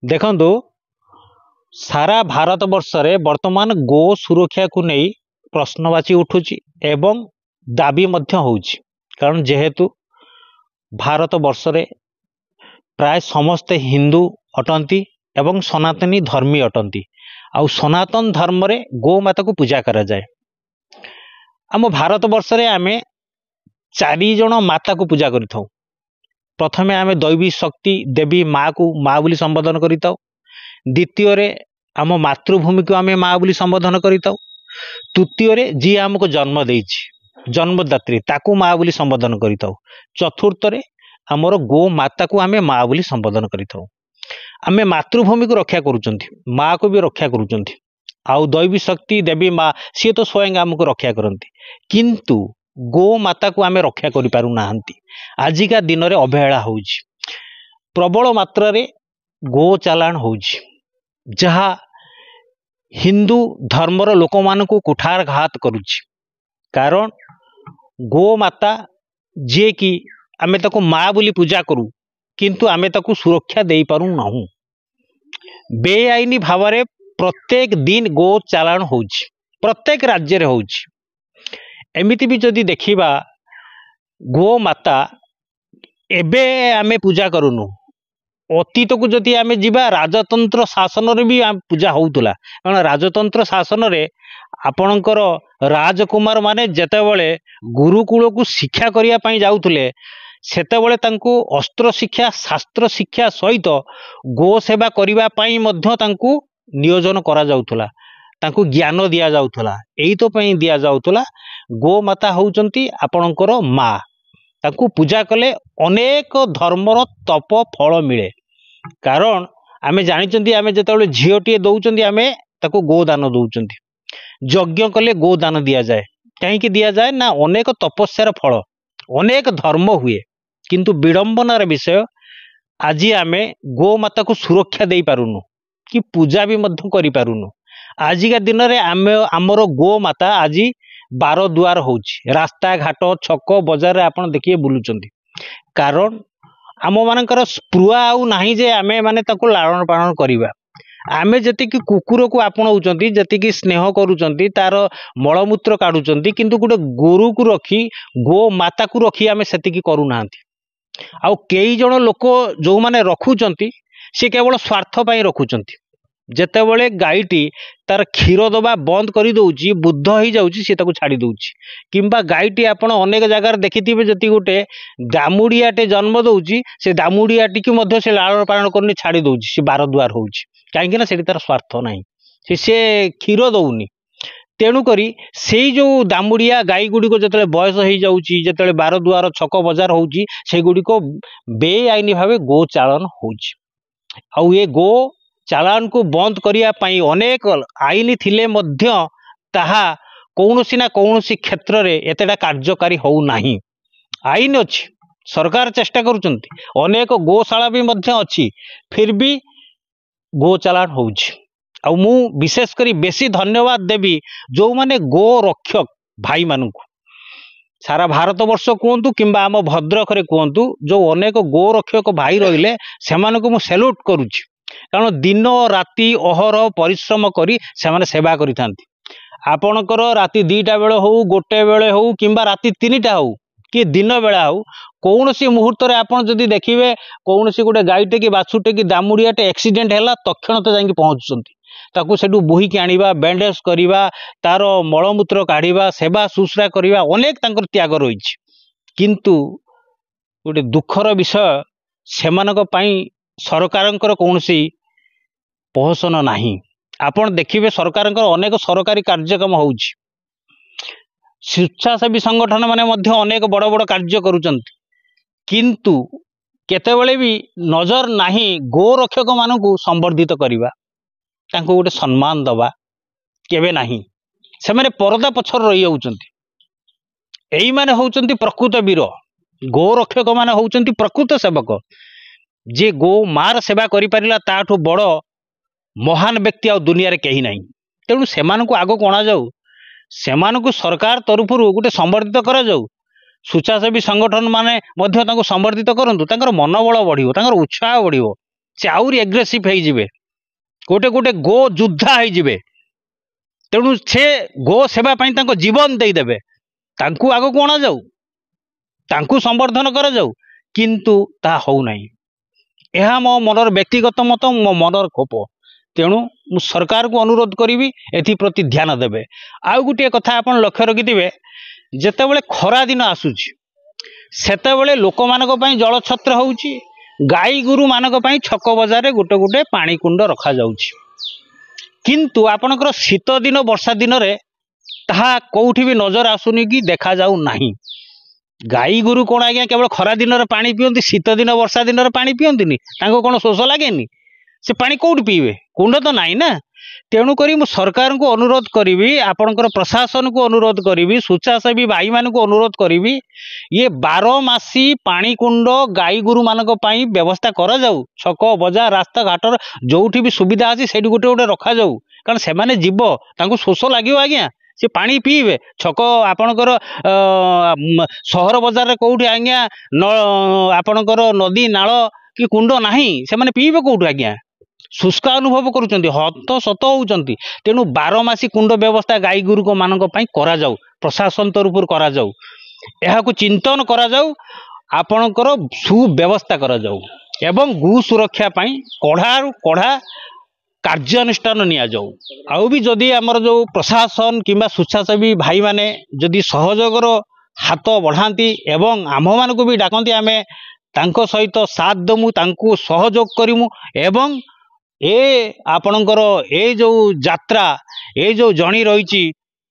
देखंतु सारा भारत वर्षरे वर्तमान गो सुरक्षा को नहीं प्रश्नवाची उठुची एवं दाबी मध्य होउची। कारण जेहेतु भारत वर्षरे प्राय समस्ते हिंदू अटंती एवं सनातनी धर्मी अटंती। आउ सनातन धर्म रे गो माता को पूजा करा जाए। आम भारत वर्षरे आमे 4 जण माता को पूजा करिथाउ। प्रथमे आमे दैवी शक्ति देवी माँ को माँ बोली संबोधन करिताउ। द्वितीय रे आम मातृभूमि को आमे माँ बोली संबोधन करिताउ। तृतीय रे जी आमको जन्म देइछि जन्मदात्री ताकू माँ बोली संबोधन करिताउ। चतुर्थ रे हमर गो माता को आमे माँ बोली संबोधन करिताउ। आमे मातृभूमि को रक्षा करूचंती, माँ को भी रक्षा करूचंती। आउ दैवी शक्ति देवी माँ सी तो स्वयं आमको रक्षा करती, किंतु गो माता को आमे रक्षा करि पारु नाहंती। आजिका दिन रे अवहेला होउछि, प्रबल मात्रा रे गो चालान होउछि, जहा हिंदू धर्मर लोक मान को कुठारघात करुछि। कारण गो माता जे कि आमे ताको माँ बोली पूजा करू, किंतु आमे ताको सुरक्षा देई पारु नाहु। बेआईनी भावरे प्रत्येक दिन गो चालान होउछि, प्रत्येक राज्य रे होउछि। एमिति भी जदि देखिबा गो माता एबे आमे पूजा करूनु, अतीत को जदि आमे जिबा राजतंत्र शासन रे भी पूजा होउतला। कारण राजतंत्र शासन रे आपणकर राजकुमार माने जेतेबेले गुरुकुल को शिक्षा करिया पई जाउतले, सेतेबेले तांको अस्त्र शिक्षा शास्त्र शिक्षा सहित गो सेवा करिवा पई मध्य तांको नियोजन करा जाउतला, तांको ज्ञान दिया जाउतला। एई तो पई दिया जाउतला गो माता होउचंती आपणकर माँ। तांको पूजा कले अनेक धर्मर तप फल मिले। कारण आमे जानिचंती आमे जेतेबेले झियोटिए दउचंती आमे ताको गोदान दउचंती। यज्ञ कले गोदान दिया जाए। कहीं दिया जाए ना अनेक तपस्यार फल अनेक धर्म हुए, किंतु विडंबनार विषय आज आमे गो माता को सुरक्षा दे पारुनु कि पूजा भी मध्य करि पारुनु। आजिका दिन रे आमे हमरो गो माता आज 12 दुआर होउछि, रास्ता घाट छक बजार रे आपण देखिए बुलुचंती। कारण आम मानकर स्पृहा आउ नाही जे आमे माने ताको लालन पालन करिवा। आमे जतिकी कुकुर को आपणाउचंती, जतिकी स्नेह करूचंती, तार मलमूत्र काढुचंती, किंतु गोटे गोरु को रखी गो माता को रखी आमे सेतिकी करू नाहंती। आउ कई जण लोक जो माने रखुचंती से केवल स्वार्थ पई रखुचंती। जेतेबेले गाईटी तार क्षीर दबा बंद करी दउची, बुद्ध हो जाउची, से ताको छाड़ी दउची। किंबा गाईटी आपण अनेक जगार देखिथिबे, जति गोटे दामुडियाटे जन्म दउची, से दामुडियाटी की मध्य से लालन पालन करनी छाड़ी दउची, से 12 दुआर होउची। काहेकि ना सेठी तार स्वार्थ नाही, से क्षीर दउनी। तेणु करी से जो दामुडिया गाई गुड़िक जो बयस हो जाउची, जेतेबेले 12 दुआर छक बजार होउची, से गुड़िक बेआईनी भावे गो चालन होउची। आउ ये गो चालान को बंद करिया पई अनेक आईन थिले मध्य ताहा कौनसी ना कौनसी क्षेत्र रे एतेटा कार्यकारी हो नाही। आईन अछि, सरकार चेष्टा करूचंती, अनेक गोशाला भी मध्य अछि, फिर भी गो चालान होउछि। आउ मु विशेष करी बेसी धन्यवाद देवी जो माने गो रक्षक भाई मानकु, सारा भारत वर्ष कहतु किंबा आम भद्रक रे कहतु, जो अनेक गो रक्षक भाई रहिले सेमानकु मु सैल्यूट करूछि। कारण दिन राति अहरह परिश्रम करी सेमाने सेवा करिथांती। आपणकर राति 2टा बेले हो, 1 बेले हो, किंबा राति 3टा हो, कि दिन बेला हो, कौनसी मुहूर्त रे आपण जदि देखिबे कौनसी गोटे गाईटे कि बाछुटे कि दामुडियाटे एक्सीडेंट हैला, तक्षण तो जाई पहुंचुचंती। ताकू सेठू बोहिकी आनिबा, बैंडेज करिबा, तार मलमूत्र काढ़िबा, सेवा शुश्रा करिबा, अनेक तांकर त्याग रहिछि। किंतु गोटे दुखर विषय, सेमानक पई सरकारंकर कौनसी पहसन नाही। आपण देखिबे सरकारंकर अनेक सरकारी कार्यक्रम होउछि, स्वेच्छासेवी संगठन माने मध्य अनेक बड़ बड़ कार्य करूचंती, किंतु केतेबेले भी नजर नाही गो रक्षक मानकु संवर्धित करिबा, तांको गोटे सम्मान दबा केबे नाही। से माने परदा पछर रही जाउचंती। एई माने होउचंती प्रकृत वीर, गो रक्षक माने होउचंती प्रकृत सेवक। जे गो मार सेवा करि पारिला ताठू बड़ महान व्यक्ति आ दुनिया रे केही नाही। तेणु सेमानकु आगो कोणा जाऊ, सेमानकु सरकार तरफरु गोटे संवर्धित करा जाऊ। स्वेच्छासेवी संगठन माने मध्य तांको संवर्धित करंतु, तांकर मनोबल बढ़िबो, तांकर उत्साह बढ़िबो। से आउरी एग्रेसिव हो गोटे गोटे गो योद्धा हो तेणु से गो सेवा जीवन देदेवे आग को अणा जाऊ तांकु संवर्धन करा जाऊ किंतु ता हो नहीं। यह मो मनर व्यक्तिगत मत मो मनर कोप तेणु मु सरकार को अनुरोध करी एप्रति ध्यान देवे। आउ गोटे कथा आप लक्ष्य रखिथे जिते खरा दिन आसूची सेते लोक मान जल छत्र हो गाई गोरु मान छक बजार गोटे गोटे पानी कुंड रखा जाउछि किंतु आपणकर शीत दिन वर्षा दिन रे ताहा कोउठी भी नजर आसुनी कि देखा जाऊ नहीं। गाई गोरु कौन आज्ञा केवल खरा दिन रे पानी पियंती शीत दिन वर्षा दिन रे पानी पियंतीनी तांको कौन शोष लागेनी से पानी कौट पीबे कुंड तो नहीं ना। तेणु करी मु सरकार को अनुरोध करी आपणकर प्रशासन को अनुरोध करी स्वेच्छासेवी भाई मान को अनुरोध करी ये 12 मासी पानी कुंड गाई गोरु मान व्यवस्था करा जाऊ छक बजार रास्ता घाटर जोठी भी सुविधा अच्छी से गोटे गोटे रखा जाऊ कारण से माने जीव तांको शोष लगे आज्ञा से पानी पीबे छक आपणकर सहर बजार रे कोउठी आज्ञा आपणकर नदी नाल कि कुंड नाही से माने पीबे कोउठी आज्ञा शुष्क अनुभव करुचंती हत सत होउचंती। तेणु 12 मासी कुंड व्यवस्था गाई गोरु को मानक पई करा जाऊ प्रशासन तरफ करा जाऊ एहा को चिंतन करा जाऊ आपणकर सुव्यवस्था करा जाऊ एवं गु सुरक्षा पई कढ़ा कार्यानुष्ठान निया जाऊ। आउ भी जदि आमर जो प्रशासन किंबा स्वेच्छासेवी भाई माने जदि सहयोगर हाथ बढ़ाती एवं आम मान को भी डाकती आमे तांको सहित साथ दमु तांको सहयोग करिमु एवं ए आपणकर ए जो यात्रा ए जो जणी रही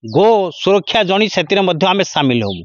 गो सुरक्षा जणी से आमे सामिल होमु।